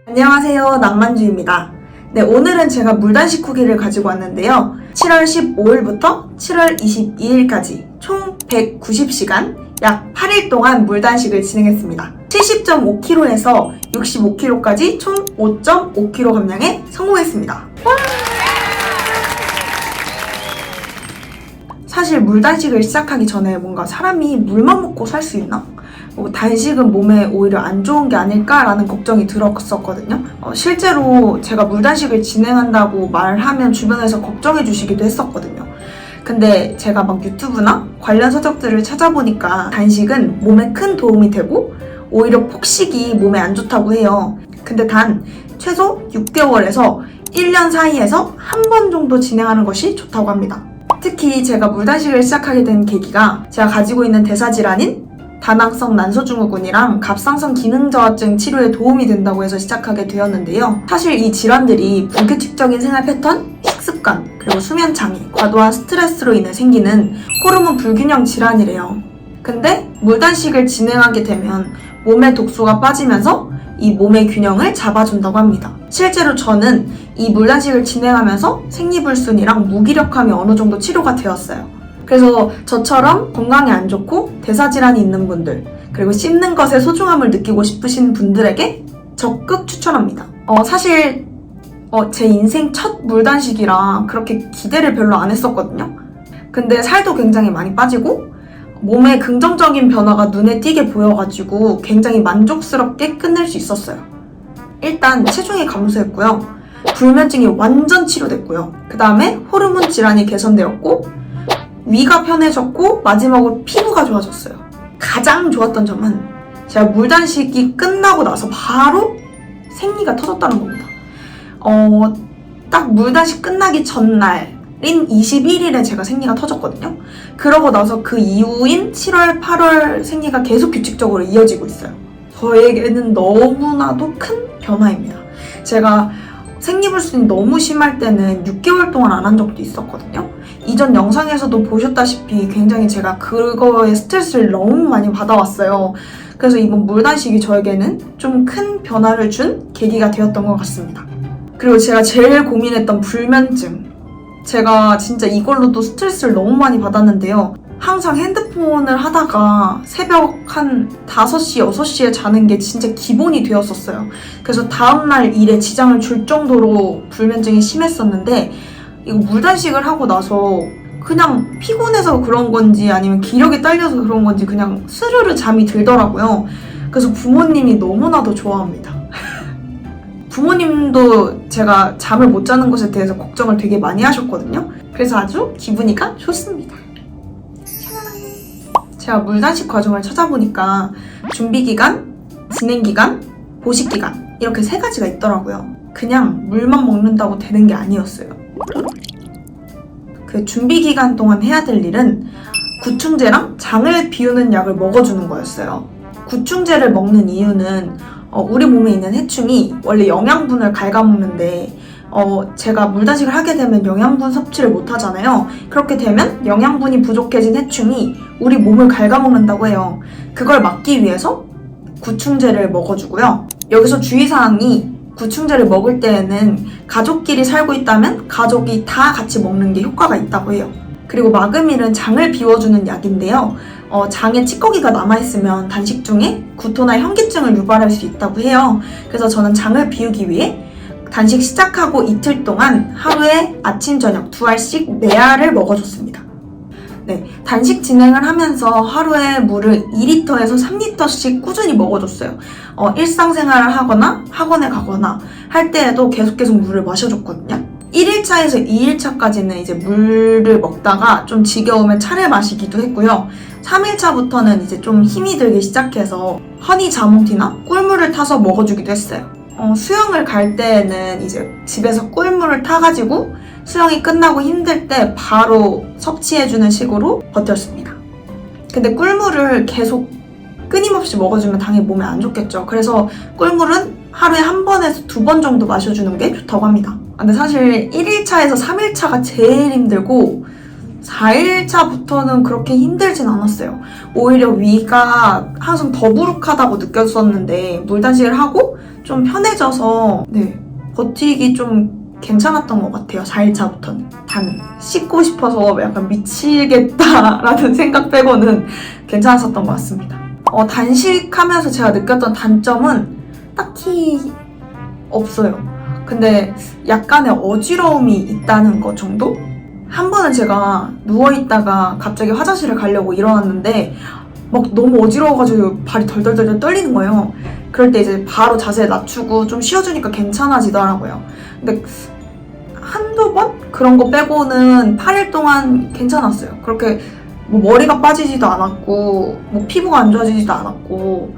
안녕하세요, 낭만주입니다. 네, 오늘은 제가 물단식 후기를 가지고 왔는데요. 7월 15일부터 7월 22일까지 총 190시간, 약 8일 동안 물단식을 진행했습니다. 70.5kg에서 65kg까지 총 5.5kg 감량에 성공했습니다. 사실 물단식을 시작하기 전에 뭔가 사람이 물만 먹고 살 수 있나? 단식은 몸에 오히려 안 좋은 게 아닐까라는 걱정이 들었었거든요. 실제로 제가 물단식을 진행한다고 말하면 주변에서 걱정해 주시기도 했었거든요. 근데 제가 막 유튜브나 관련 서적들을 찾아보니까 단식은 몸에 큰 도움이 되고 오히려 폭식이 몸에 안 좋다고 해요. 근데 단 최소 6개월에서 1년 사이에서 한 번 정도 진행하는 것이 좋다고 합니다. 특히 제가 물단식을 시작하게 된 계기가 제가 가지고 있는 대사질환인 다낭성 난소증후군이랑 갑상선 기능저하증 치료에 도움이 된다고 해서 시작하게 되었는데요. 사실 이 질환들이 불규칙적인 생활 패턴, 식습관, 그리고 수면 장애, 과도한 스트레스로 인해 생기는 호르몬 불균형 질환이래요. 근데 물단식을 진행하게 되면 몸의 독소가 빠지면서 이 몸의 균형을 잡아준다고 합니다. 실제로 저는 이 물단식을 진행하면서 생리불순이랑 무기력함이 어느 정도 치료가 되었어요. 그래서 저처럼 건강에 안 좋고 대사질환이 있는 분들, 그리고 씹는 것의 소중함을 느끼고 싶으신 분들에게 적극 추천합니다. 사실 제 인생 첫 물단식이라 그렇게 기대를 별로 안 했었거든요. 근데 살도 굉장히 많이 빠지고 몸에 긍정적인 변화가 눈에 띄게 보여가지고 굉장히 만족스럽게 끝낼 수 있었어요. 일단 체중이 감소했고요. 불면증이 완전 치료됐고요. 그 다음에 호르몬 질환이 개선되었고 위가 편해졌고 마지막으로 피부가 좋아졌어요. 가장 좋았던 점은 제가 물단식이 끝나고 나서 바로 생리가 터졌다는 겁니다. 딱 물단식 끝나기 전날인 21일에 제가 생리가 터졌거든요. 그러고 나서 그 이후인 7월, 8월 생리가 계속 규칙적으로 이어지고 있어요. 저에게는 너무나도 큰 변화입니다. 제가 생리불순이 너무 심할 때는 6개월 동안 안 한 적도 있었거든요. 이전 영상에서도 보셨다시피 굉장히 제가 그거에 스트레스를 너무 많이 받아왔어요. 그래서 이번 물단식이 저에게는 좀 큰 변화를 준 계기가 되었던 것 같습니다. 그리고 제가 제일 고민했던 불면증. 제가 진짜 이걸로도 스트레스를 너무 많이 받았는데요. 항상 핸드폰을 하다가 새벽 한 5시, 6시에 자는 게 진짜 기본이 되었었어요. 그래서 다음날 일에 지장을 줄 정도로 불면증이 심했었는데 이거 물단식을 하고 나서 그냥 피곤해서 그런 건지 아니면 기력이 딸려서 그런 건지 그냥 스르르 잠이 들더라고요. 그래서 부모님이 너무나도 좋아합니다. 부모님도 제가 잠을 못 자는 것에 대해서 걱정을 되게 많이 하셨거든요. 그래서 아주 기분이가 좋습니다. 제가 물단식 과정을 찾아보니까 준비기간, 진행기간, 보식기간 이렇게 3가지가 있더라고요. 그냥 물만 먹는다고 되는 게 아니었어요. 그 준비기간 동안 해야 될 일은 구충제랑 장을 비우는 약을 먹어주는 거였어요. 구충제를 먹는 이유는 우리 몸에 있는 해충이 원래 영양분을 갉아먹는데 제가 물단식을 하게 되면 영양분 섭취를 못 하잖아요. 그렇게 되면 영양분이 부족해진 해충이 우리 몸을 갉아먹는다고 해요. 그걸 막기 위해서 구충제를 먹어주고요. 여기서 주의사항이 구충제를 먹을 때에는 가족끼리 살고 있다면 가족이 다 같이 먹는 게 효과가 있다고 해요. 그리고 마그밀은 장을 비워주는 약인데요. 장에 찌꺼기가 남아있으면 단식 중에 구토나 현기증을 유발할 수 있다고 해요. 그래서 저는 장을 비우기 위해 단식 시작하고 이틀 동안 하루에 아침, 저녁 2알씩 4알을 먹어줬습니다. 네, 단식 진행을 하면서 하루에 물을 2리터에서 3리터씩 꾸준히 먹어줬어요. 일상생활을 하거나 학원에 가거나 할 때에도 계속 물을 마셔줬거든요. 1일차에서 2일차까지는 이제 물을 먹다가 좀 지겨우면 차를 마시기도 했고요. 3일차부터는 이제 좀 힘이 들기 시작해서 허니 자몽티나 꿀물을 타서 먹어주기도 했어요. 수영을 갈 때에는 이제 집에서 꿀물을 타가지고 수영이 끝나고 힘들 때 바로 섭취해주는 식으로 버텼습니다. 근데 꿀물을 계속 끊임없이 먹어주면 당연히 몸에 안 좋겠죠. 그래서 꿀물은 하루에 1번에서 2번 정도 마셔주는 게 좋다고 합니다. 근데 사실 1일차에서 3일차가 제일 힘들고 4일차부터는 그렇게 힘들진 않았어요. 오히려 위가 항상 더부룩하다고 느꼈었는데 물단식을 하고 좀 편해져서 버티기 좀 괜찮았던 것 같아요. 4일차부터는. 단 씻고 싶어서 약간 미치겠다라는 생각 빼고는 괜찮았었던 것 같습니다. 단식하면서 제가 느꼈던 단점은 딱히 없어요. 근데 약간의 어지러움이 있다는 것 정도? 한 번은 제가 누워있다가 갑자기 화장실을 가려고 일어났는데 막 너무 어지러워가지고 발이 덜덜덜 떨리는 거예요. 그럴 때 이제 바로 자세 낮추고 좀 쉬어주니까 괜찮아지더라고요. 근데 한두 번? 그런 거 빼고는 8일 동안 괜찮았어요. 그렇게 뭐 머리가 빠지지도 않았고 뭐 피부가 안 좋아지지도 않았고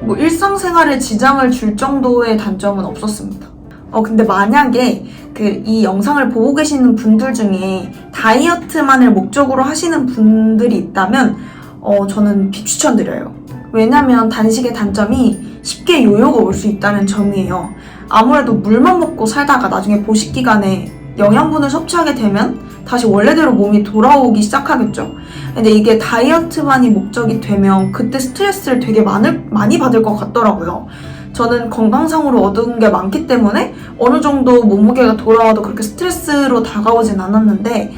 뭐 일상생활에 지장을 줄 정도의 단점은 없었습니다. 근데 만약에 이 영상을 보고 계시는 분들 중에 다이어트만을 목적으로 하시는 분들이 있다면 저는 비추천드려요. 왜냐면 단식의 단점이 쉽게 요요가 올 수 있다는 점이에요. 아무래도 물만 먹고 살다가 나중에 보식 기간에 영양분을 섭취하게 되면 다시 원래대로 몸이 돌아오기 시작하겠죠. 근데 이게 다이어트만이 목적이 되면 그때 스트레스를 되게 많이 받을 것 같더라고요. 저는 건강상으로 얻은 게 많기 때문에 어느 정도 몸무게가 돌아와도 그렇게 스트레스로 다가오진 않았는데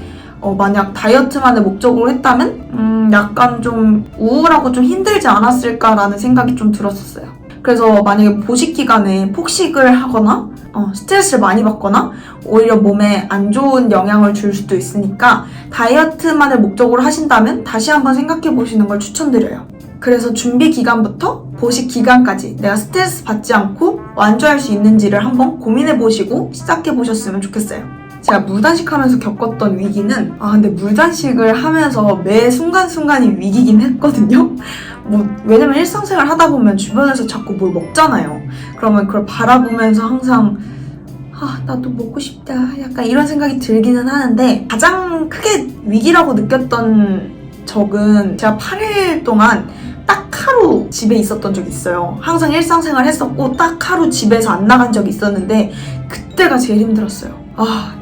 만약 다이어트만을 목적으로 했다면 약간 좀 우울하고 좀 힘들지 않았을까라는 생각이 좀 들었었어요. 그래서 만약에 보식 기간에 폭식을 하거나 스트레스를 많이 받거나 오히려 몸에 안 좋은 영향을 줄 수도 있으니까 다이어트만을 목적으로 하신다면 다시 한번 생각해 보시는 걸 추천드려요. 그래서 준비 기간부터 보식 기간까지 내가 스트레스 받지 않고 완주할 수 있는지를 한번 고민해 보시고 시작해 보셨으면 좋겠어요. 제가 물단식하면서 겪었던 위기는 근데 물단식을 하면서 매 순간순간이 위기긴 했거든요. 왜냐면 일상생활 하다 보면 주변에서 자꾸 뭘 먹잖아요. 그러면 그걸 바라보면서 항상 나도 먹고 싶다 약간 이런 생각이 들기는 하는데 가장 크게 위기라고 느꼈던 적은 제가 8일 동안 딱 하루 집에 있었던 적이 있어요. 항상 일상생활 했었고 딱 하루 집에서 안 나간 적이 있었는데 그때가 제일 힘들었어요.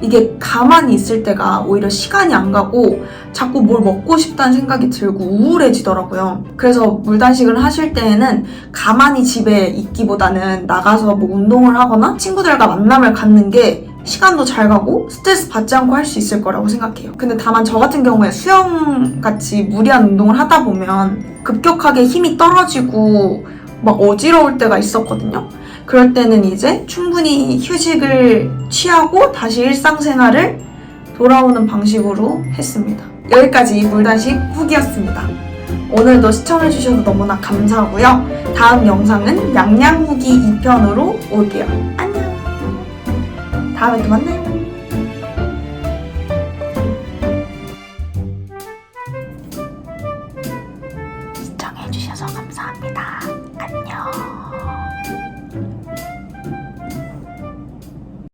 이게 가만히 있을 때가 오히려 시간이 안 가고 자꾸 뭘 먹고 싶다는 생각이 들고 우울해지더라고요. 그래서 물단식을 하실 때에는 가만히 집에 있기보다는 나가서 뭐 운동을 하거나 친구들과 만남을 갖는 게 시간도 잘 가고 스트레스 받지 않고 할 수 있을 거라고 생각해요. 근데 다만 저 같은 경우에 수영같이 무리한 운동을 하다 보면 급격하게 힘이 떨어지고 막 어지러울 때가 있었거든요. 그럴 때는 이제 충분히 휴식을 취하고 다시 일상생활을 돌아오는 방식으로 했습니다. 여기까지 물단식 후기였습니다. 오늘도 시청해주셔서 너무나 감사하고요. 다음 영상은 양양 후기 2편으로 올게요. 안녕! 다음에 또 만나요.